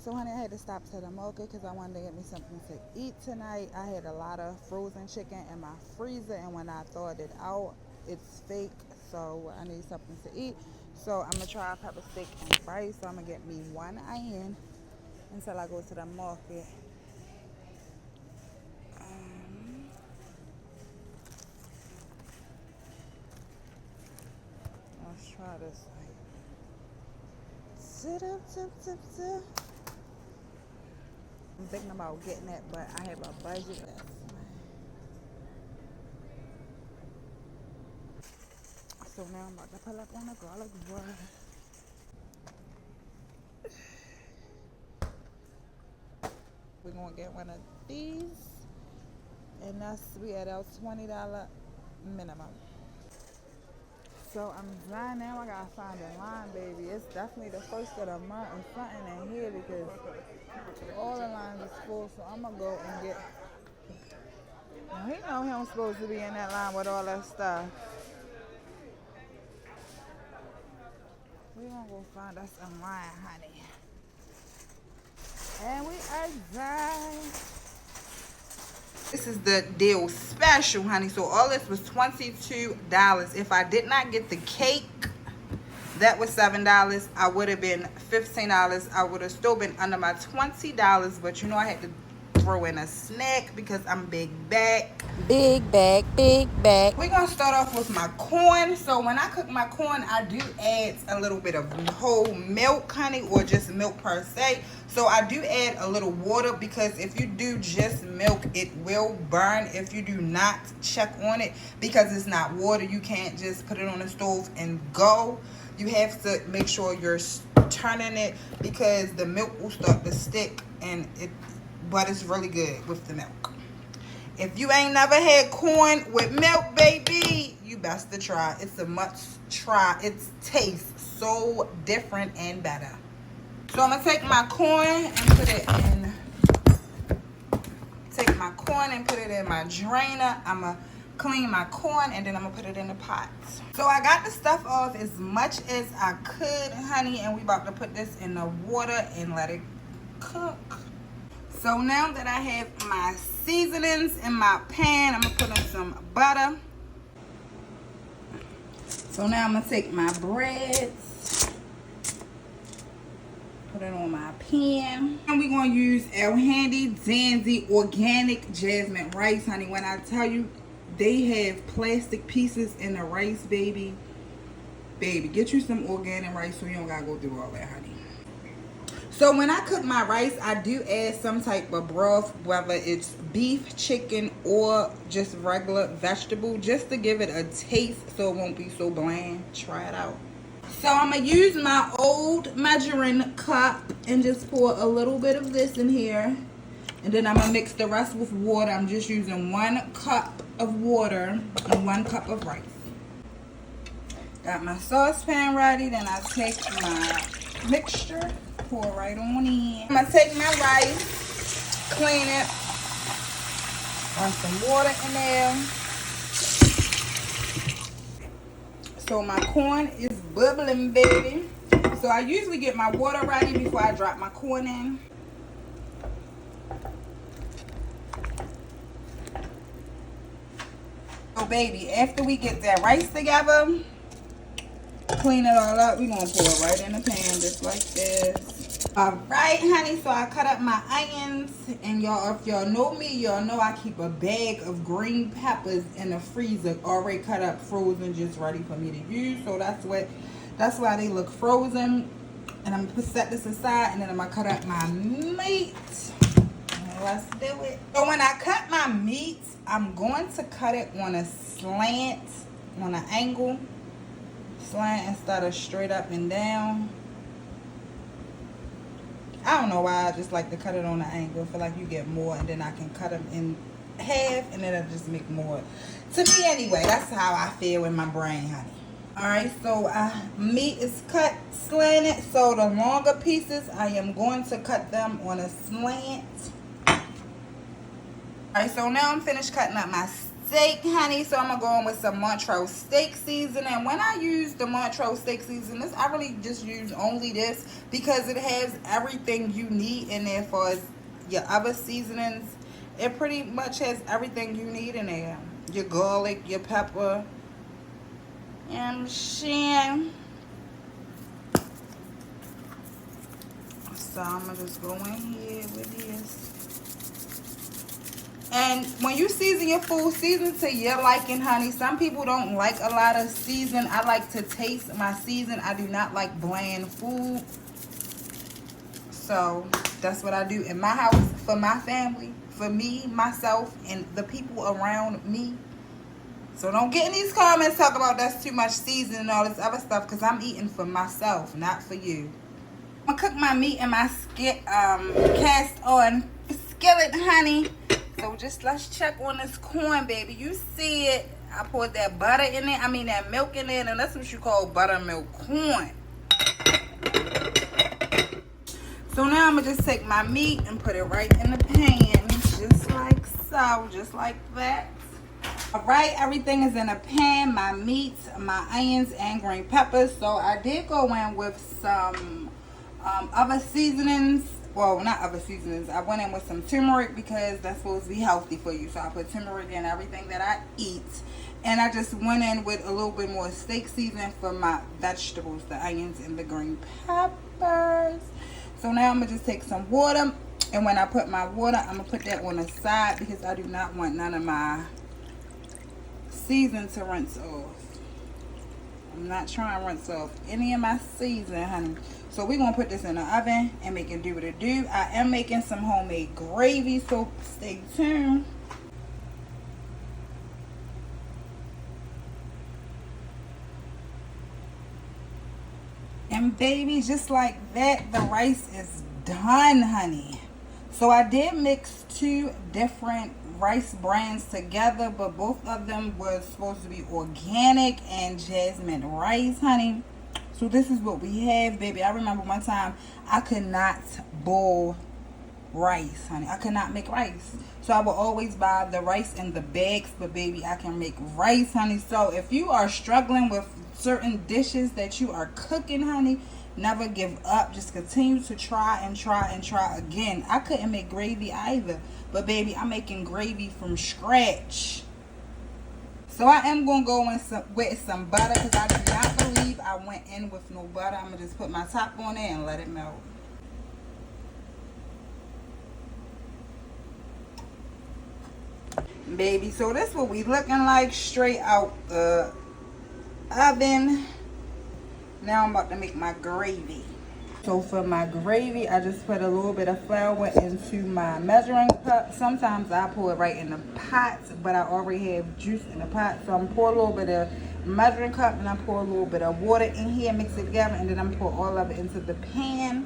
So honey, I had to stop to the market because I wanted to get me something to eat tonight. I had a lot of frozen chicken in my freezer, and when I thawed it out, it's fake. So I need something to eat. So I'm gonna try pepper steak and rice. So I'm gonna get me one iron until I go to the market. Let's try this. Sit up, tip, tip, tip. I'm thinking about getting it, but I have a budget. So now I'm about to pull up on the garlic bread. We're gonna get one of these, and we at our $20 minimum. So I'm done now. I gotta find a line, baby. It's definitely the first of the month and something in here because all the lines is full. So I'm gonna go and get. Now he know he don't supposed to be in that line with all that stuff. We gonna go find us a line, honey. And we are done. This is the deal special, honey. So all this was $22. If I did not get the cake, that was $7. I would have been $15. I would have still been under my $20. But you know I had to throw in a snack because I'm big back. Big back, big back. We're going to start off with my corn. So when I cook my corn, I do add a little bit of whole milk, honey, or just milk per se. So I do add a little water because if you do just milk, it will burn if you do not check on it because it's not water. You can't just put it on the stove and go. You have to make sure you're turning it because the milk will start to stick, but it's really good with the milk. If you ain't never had corn with milk, baby, you best to try. It's a must try. It tastes so different and better. So I'm gonna take my corn and put it in. Take my corn and put it in my drainer. I'm gonna clean my corn and then I'm gonna put it in the pot. So I got the stuff off as much as I could, honey, and we about to put this in the water and let it cook. So now that I have my seasonings in my pan, I'm gonna put in some butter. So now I'm gonna take my breads, put it on my pan, and we're gonna use our handy dandy organic jasmine rice, honey. When I tell you they have plastic pieces in the rice, baby, get you some organic rice so you don't gotta go through all that, honey. So when I cook my rice, I do add some type of broth, whether it's beef, chicken, or just regular vegetable, just to give it a taste so it won't be so bland. Try it out. So I'm going to use my old measuring cup and just pour a little bit of this in here. And then I'm going to mix the rest with water. I'm just using 1 cup of water and 1 cup of rice. Got my saucepan ready. Then I take my mixture, pour right on in. I'm going to take my rice, clean it, run some water in there. So my corn is bubbling, baby. So I usually get my water ready before I drop my corn in. So baby, after we get that rice together, clean it all up, we're going to pour it right in the pan just like this. Alright, honey, so I cut up my onions, and y'all, if y'all know me, y'all know I keep a bag of green peppers in the freezer already cut up, frozen, just ready for me to use. So that's why they look frozen. And I'm gonna set this aside, and then I'm gonna cut up my meat. Let's do it. So when I cut my meat, I'm going to cut it on a slant, on an angle slant instead of straight up and down. I don't know why, I just like to cut it on an angle. I feel like you get more, and then I can cut them in half, and then it'll just make more. To me anyway, that's how I feel in my brain, honey. Alright, so meat is cut slanted. So the longer pieces, I am going to cut them on a slant. Alright, so now I'm finished cutting up my steak, honey. So I'm gonna go in with some Montrose steak seasoning. When I use the Montrose steak seasoning, I really just use only this because it has everything you need in there for your other seasonings. It pretty much has everything you need in there. Your garlic, your pepper. You know what I'm saying? So I'm gonna just go in here with this. And when you season your food, season to your liking, honey. Some people don't like a lot of season. I like to taste my season. I do not like bland food. So that's what I do in my house for my family, for me, myself, and the people around me. So don't get in these comments talking about that's too much seasoning and all this other stuff, because I'm eating for myself, not for you. I'm gonna cook my meat in my cast on skillet, honey. So just let's check on this corn, baby. You see it. I poured that butter in it. I mean that milk in it, and that's what you call buttermilk corn. So now I'm gonna just take my meat and put it right in the pan, just like so, just like that. All right, everything is in a pan. My meat, my onions, and green peppers. So I did go in with some other seasonings. Well, not other seasonings. I went in with some turmeric because that's supposed to be healthy for you. So I put turmeric in everything that I eat. And I just went in with a little bit more steak seasoning for my vegetables, the onions and the green peppers. So now I'm going to just take some water. And when I put my water, I'm going to put that on the side because I do not want none of my season to rinse off. I'm not trying to rinse off any of my season, honey. So we're going to put this in the oven and make it do what it do. I am making some homemade gravy, so stay tuned. And baby, just like that, the rice is done, honey. So I did mix two different rice brands together, but both of them were supposed to be organic and jasmine rice, honey. So this is what we have, baby. I remember one time I could not boil rice, honey. I could not make rice. So I will always buy the rice in the bags, but baby, I can make rice, honey. So if you are struggling with certain dishes that you are cooking, honey, never give up. Just continue to try and try and try again. I couldn't make gravy either, but baby, I'm making gravy from scratch. So I am going to go in with some butter because I do not believe I went in with no butter. I'm going to just put my top on there and let it melt. Baby, so this is what we looking like straight out the oven. Now I'm about to make my gravy. So for my gravy, I just put a little bit of flour into my measuring cup. Sometimes I pour it right in the pot, but I already have juice in the pot. So I'm pour a little bit of measuring cup and I pour a little bit of water in here, mix it together, and then I'm pour all of it into the pan.